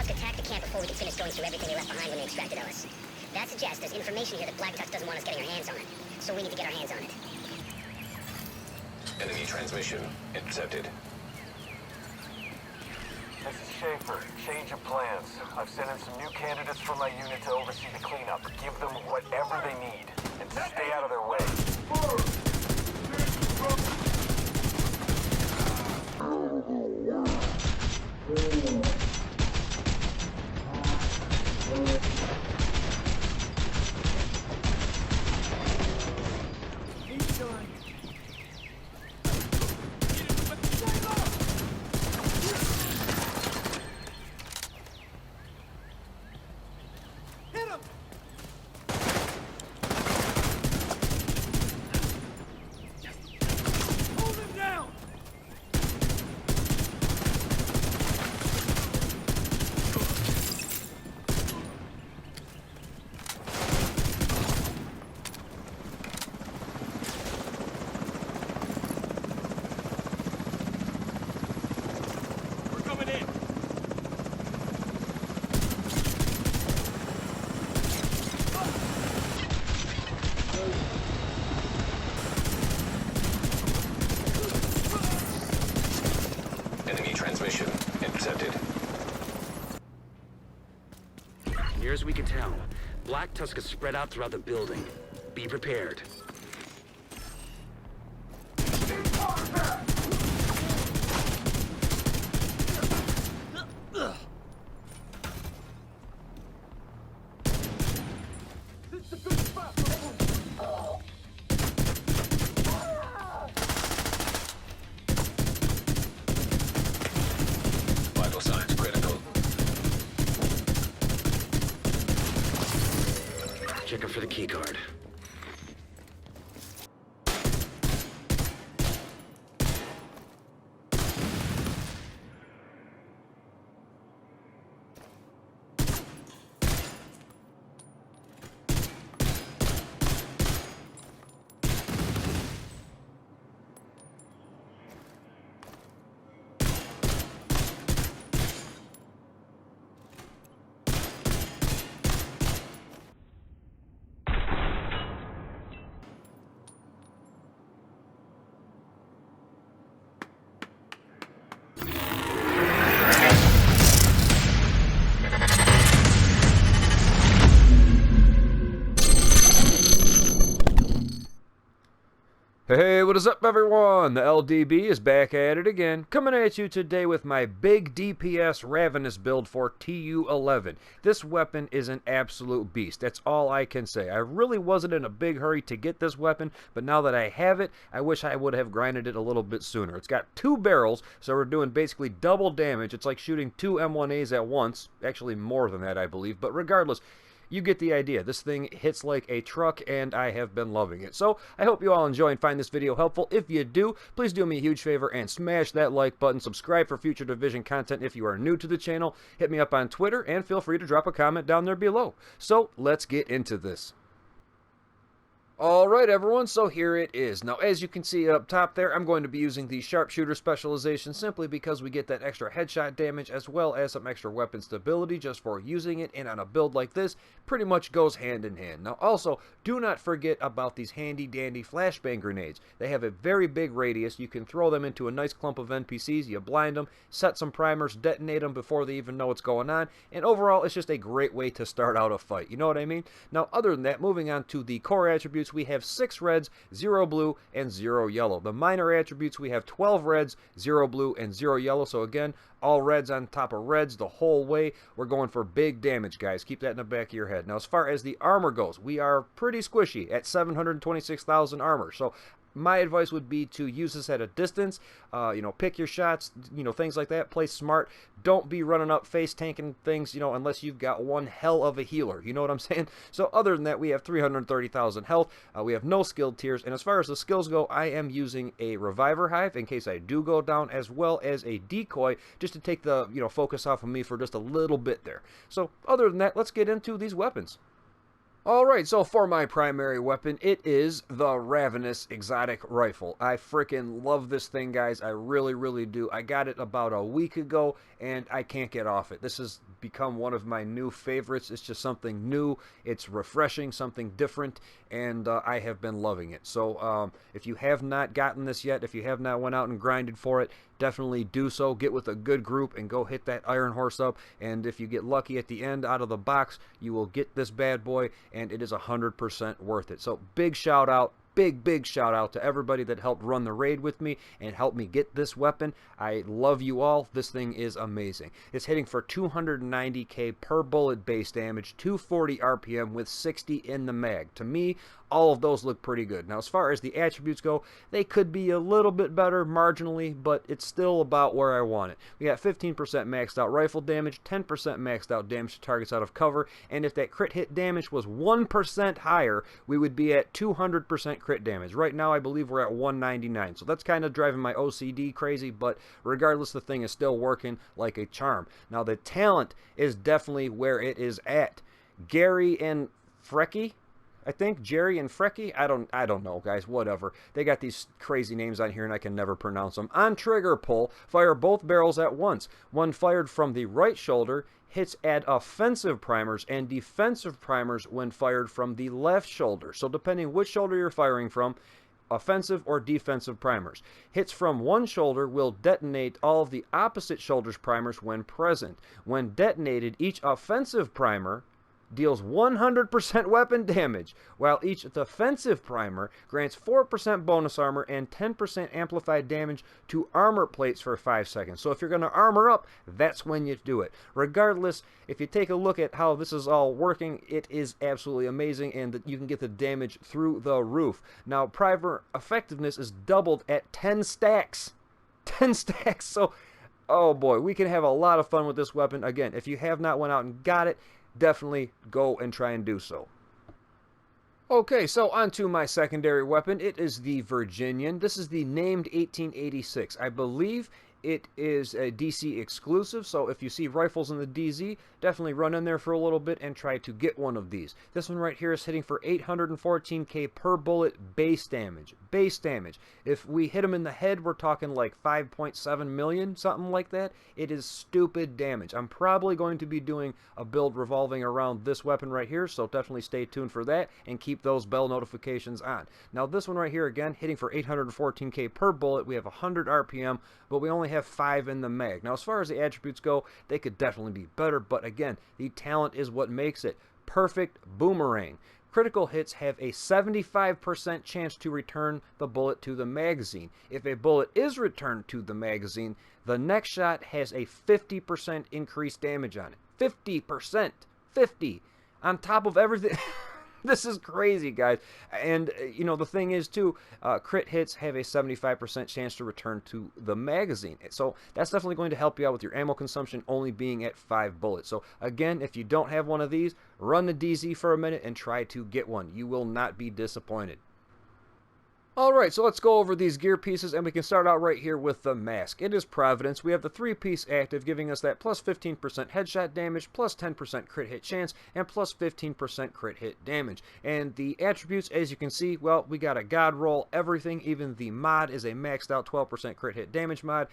Tusk attacked the camp before we could finish going through everything they left behind when they extracted Ellis. That suggests there's information here that Black Tusk doesn't want us getting our hands on it. So we need to get our hands on it. Enemy transmission intercepted. This is Schaefer. Change of plans. I've sent in some new candidates for my unit to oversee the cleanup. Give them whatever they need, and stay out of their way. Transmission intercepted. Near as we can tell, Black Tusk is spread out throughout the building. Be prepared. Checking for the keycard. Hey, what is up everyone? The LDB is back at it again, coming at you today with my big DPS Ravenous build for TU11. This weapon is an absolute beast, that's all I can say. I really wasn't in a big hurry to get this weapon, but now that I have it, I wish I would have grinded it a little bit sooner. It's got 2 barrels, so we're doing basically double damage. It's like shooting 2 M1As at once, actually more than that I believe, but regardless, you get the idea. This thing hits like a truck, and I have been loving it. So, I hope you all enjoy and find this video helpful. If you do, please do me a huge favor and smash that like button. Subscribe for future Division content if you are new to the channel. Hit me up on Twitter, and feel free to drop a comment down there below. So, let's get into this. Alright everyone, so here it is. Now as you can see up top there, I'm going to be using the sharpshooter specialization simply because we get that extra headshot damage as well as some extra weapon stability just for using it, and on a build like this, pretty much goes hand in hand. Now also, do not forget about these handy dandy flashbang grenades. They have a very big radius. You can throw them into a nice clump of NPCs, you blind them, set some primers, detonate them before they even know what's going on, and overall it's just a great way to start out a fight. You know what I mean? Now other than that, moving on to the core attributes, we have 6 reds, 0 blue, and 0 yellow. The minor attributes, we have 12 reds, 0 blue, and 0 yellow. So again, all reds on top of reds the whole way. We're going for big damage, guys. Keep that in the back of your head. Now, as far as the armor goes, we are pretty squishy at 726,000 armor. So my advice would be to use this at a distance, you know, pick your shots, you know, things like that, play smart, don't be running up face tanking things, you know, unless you've got one hell of a healer, you know what I'm saying? So other than that, we have 330,000 health, we have no skilled tiers, and as far as the skills go, I am using a reviver hive in case I do go down, as well as a decoy, just to take the, you know, focus off of me for just a little bit there. So other than that, let's get into these weapons. Alright, so for my primary weapon, it is the Ravenous exotic rifle. I freaking love this thing, guys. I really, really do. I got it about a week ago, and I can't get off it. This has become one of my new favorites. It's just something new. It's refreshing, something different, and I have been loving it. So if you have not gotten this yet, if you have not went out and grinded for it, definitely do so. Get with a good group and go hit that Iron Horse up, and if you get lucky at the end out of the box, you will get this bad boy, and it is 100% worth it. So big shout out, big shout out to everybody that helped run the raid with me and helped me get this weapon. I love you all. This thing is amazing. It's hitting for 290k per bullet base damage, 240 RPM with 60 in the mag. To me, all of those look pretty good. Now, as far as the attributes go, they could be a little bit better marginally, but it's still about where I want it. We got 15% maxed out rifle damage, 10% maxed out damage to targets out of cover, and if that crit hit damage was 1% higher, we would be at 200% crit damage. Right now, I believe we're at 199, so that's kind of driving my OCD crazy, but regardless, the thing is still working like a charm. Now, the talent is definitely where it is at. Gary and Frecky, I think Jerry and Frecky, I don't know, guys, whatever. They got these crazy names on here and I can never pronounce them. On trigger pull, fire both barrels at once. One fired from the right shoulder hits add offensive primers and defensive primers when fired from the left shoulder. So depending which shoulder you're firing from, offensive or defensive primers. Hits from one shoulder will detonate all of the opposite shoulder's primers when present. When detonated, each offensive primer deals 100% weapon damage, while each defensive primer grants 4% bonus armor and 10% amplified damage to armor plates for 5 seconds. So if you're going to armor up, that's when you do it. Regardless, if you take a look at how this is all working, it is absolutely amazing, and you can get the damage through the roof. Now, primer effectiveness is doubled at 10 stacks. 10 stacks, so oh boy, we can have a lot of fun with this weapon. Again, if you have not went out and got it, definitely go and try and do so. Okay, so on to my secondary weapon. It is the Virginian. This is the named 1886. I believe it is a DC exclusive, so if you see rifles in the DZ, definitely run in there for a little bit and try to get one of these. This one right here is hitting for 814k per bullet base damage. Base damage. If we hit them in the head, we're talking like 5.7 million, something like that. It is stupid damage. I'm probably going to be doing a build revolving around this weapon right here, so definitely stay tuned for that and keep those bell notifications on. Now this one right here, again, hitting for 814k per bullet. We have 100 RPM, but we only have 5 in the mag. Now as far as the attributes go, they could definitely be better, but again, the talent is what makes it. Perfect boomerang. Critical hits have a 75% chance to return the bullet to the magazine. If a bullet is returned to the magazine, the next shot has a 50% increased damage on it. 50%! 50! On top of everything... This is crazy, guys. And, you know, the thing is, too, crit hits have a 75% chance to return to the magazine. So that's definitely going to help you out with your ammo consumption only being at 5 bullets. So, again, if you don't have one of these, run the DZ for a minute and try to get one. You will not be disappointed. Alright, so let's go over these gear pieces, and we can start out right here with the mask. It is Providence. We have the 3-piece active, giving us that plus 15% headshot damage, plus 10% crit hit chance, and plus 15% crit hit damage. And the attributes, as you can see, well, we got a god roll, everything, even the mod is a maxed out 12% crit hit damage mod.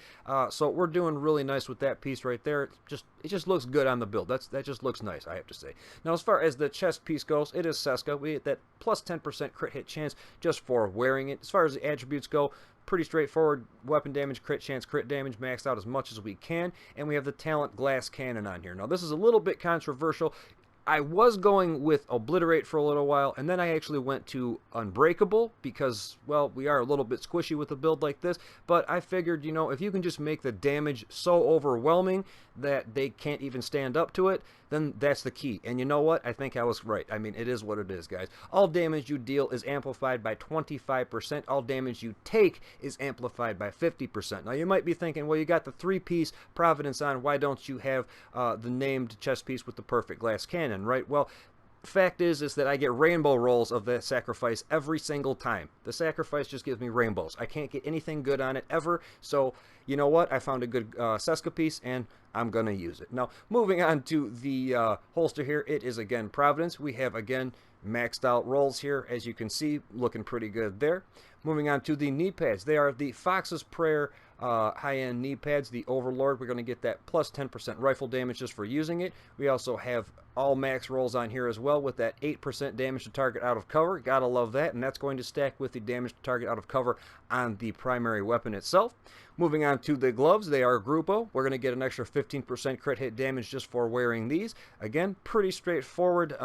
So we're doing really nice with that piece right there. It just looks good on the build. That just looks nice, I have to say. Now, as far as the chest piece goes, it is Seska. We get that plus 10% crit hit chance just for wearing it. As far as the attributes go, pretty straightforward. Weapon damage, crit chance, crit damage, maxed out as much as we can. And we have the talent glass cannon on here. Now, this is a little bit controversial. I was going with Obliterate for a little while, and then I actually went to Unbreakable because, well, we are a little bit squishy with a build like this, but I figured, you know, if you can just make the damage so overwhelming that they can't even stand up to it, then that's the key. And you know what? I think I was right. I mean, it is what it is, guys. All damage you deal is amplified by 25%. All damage you take is amplified by 50%. Now, you might be thinking, well, you got the 3-piece Providence on. Why don't you have the named chest piece with the perfect glass cannon, right? Well, fact is that I get rainbow rolls of that sacrifice every single time. The sacrifice just gives me rainbows. I can't get anything good on it ever, so you know what? I found a good Seska piece, and I'm going to use it. Now, moving on to the holster here, it is, again, Providence. We have, again, maxed out rolls here, as you can see, looking pretty good there. Moving on to the knee pads. They are the Fox's Prayer high-end knee pads, the Overlord. We're going to get that plus 10% rifle damage just for using it. We also have all max rolls on here as well with that 8% damage to target out of cover. Gotta love that, and that's going to stack with the damage to target out of cover on the primary weapon itself. Moving on to the gloves, they are Grupo. We're going to get an extra 15% crit hit damage just for wearing these. Again, pretty straightforward,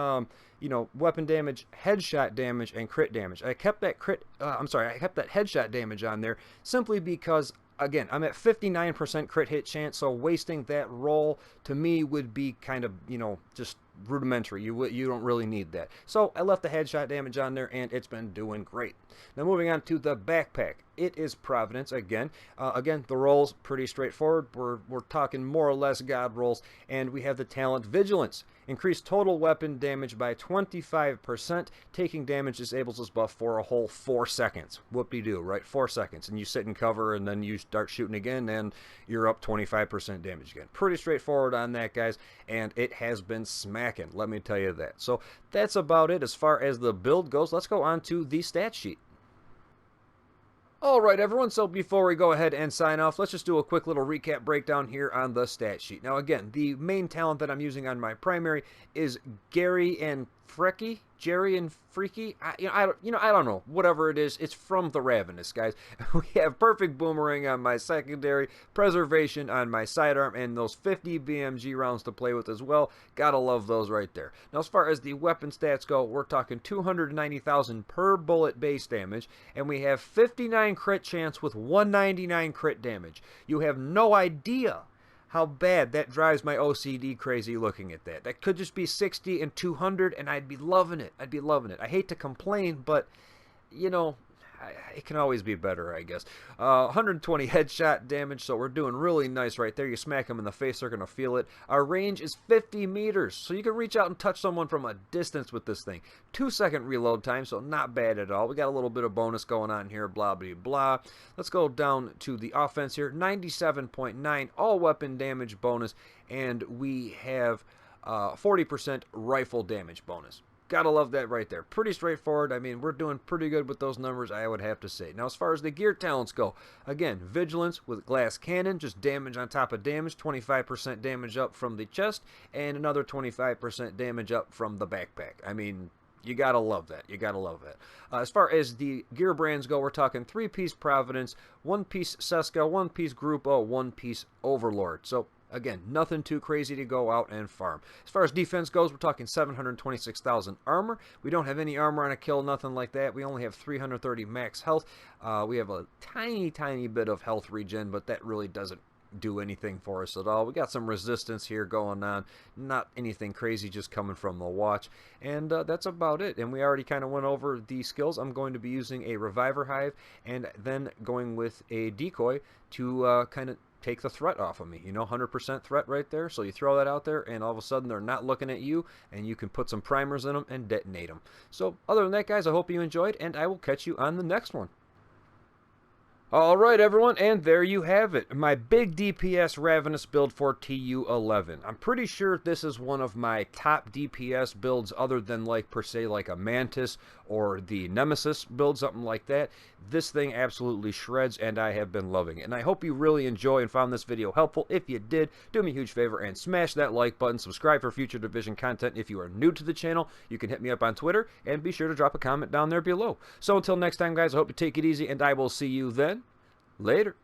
you know, weapon damage, headshot damage, and crit damage. I kept that I kept that headshot damage on there simply because, again, I'm at 59% crit hit chance, so wasting that roll to me would be kind of, you know, just rudimentary. You don't really need that. So I left the headshot damage on there, and it's been doing great. Now moving on to the backpack. It is Providence again. Again, the rolls pretty straightforward. We're talking more or less God rolls, and we have the talent Vigilance. Increased total weapon damage by 25%. Taking damage disables this buff for a whole 4 seconds. Whoop-de-doo, right? 4 seconds. And you sit in cover, and then you start shooting again, and you're up 25% damage again. Pretty straightforward on that, guys, and it has been smacking, let me tell you that. So that's about it as far as the build goes. Let's go on to the stat sheet. Alright everyone, so before we go ahead and sign off, let's just do a quick little recap breakdown here on the stat sheet. Now again, the main talent that I'm using on my primary is Gary and Freaky. Jerry and Freaky? I don't know. Whatever it is, it's from the Ravenous, guys. We have Perfect Boomerang on my secondary, Preservation on my sidearm, and those 50 BMG rounds to play with as well. Gotta love those right there. Now, as far as the weapon stats go, we're talking 290,000 per bullet base damage, and we have 59 crit chance with 199 crit damage. You have no idea how bad that drives my OCD crazy looking at that. That could just be 60 and 200, and I'd be loving it. I'd be loving it. I hate to complain, but, you know, it can always be better, I guess. 120 headshot damage, so we're doing really nice right there. You smack them in the face, they're going to feel it. Our range is 50 meters, so you can reach out and touch someone from a distance with this thing. 2-second reload time, so not bad at all. We got a little bit of bonus going on here, blah, blah, blah. Let's go down to the offense here. 97.9 all weapon damage bonus, and we have 40% rifle damage bonus. Gotta love that right there. Pretty straightforward. I mean, we're doing pretty good with those numbers, I would have to say. Now, as far as the gear talents go, again, Vigilance with Glass Cannon, just damage on top of damage, 25% damage up from the chest, and another 25% damage up from the backpack. I mean, you gotta love that. You gotta love that. As far as the gear brands go, we're talking 3-piece Providence, 1-piece Seska, 1-piece Grupo, 1-piece Overlord. So, again, nothing too crazy to go out and farm. As far as defense goes, we're talking 726,000 armor. We don't have any armor on a kill, nothing like that. We only have 330 max health. We have a tiny bit of health regen, but that really doesn't do anything for us at all. We got some resistance here going on. Not anything crazy, just coming from the watch. And that's about it. And we already kind of went over the skills. I'm going to be using a Reviver Hive and then going with a Decoy to kind of take the threat off of me. You know, 100% threat right there. So you throw that out there and all of a sudden they're not looking at you, and you can put some primers in them and detonate them. So other than that, guys, I hope you enjoyed, and I will catch you on the next one. Alright everyone, and there you have it. My big DPS Ravenous build for TU11. I'm pretty sure this is one of my top DPS builds other than like per se like a Mantis or the Nemesis build, something like that. This thing absolutely shreds and I have been loving it. And I hope you really enjoy and found this video helpful. If you did, do me a huge favor and smash that like button. Subscribe for future Division content. If you are new to the channel, you can hit me up on Twitter and be sure to drop a comment down there below. So until next time, guys, I hope you take it easy and I will see you then. Later.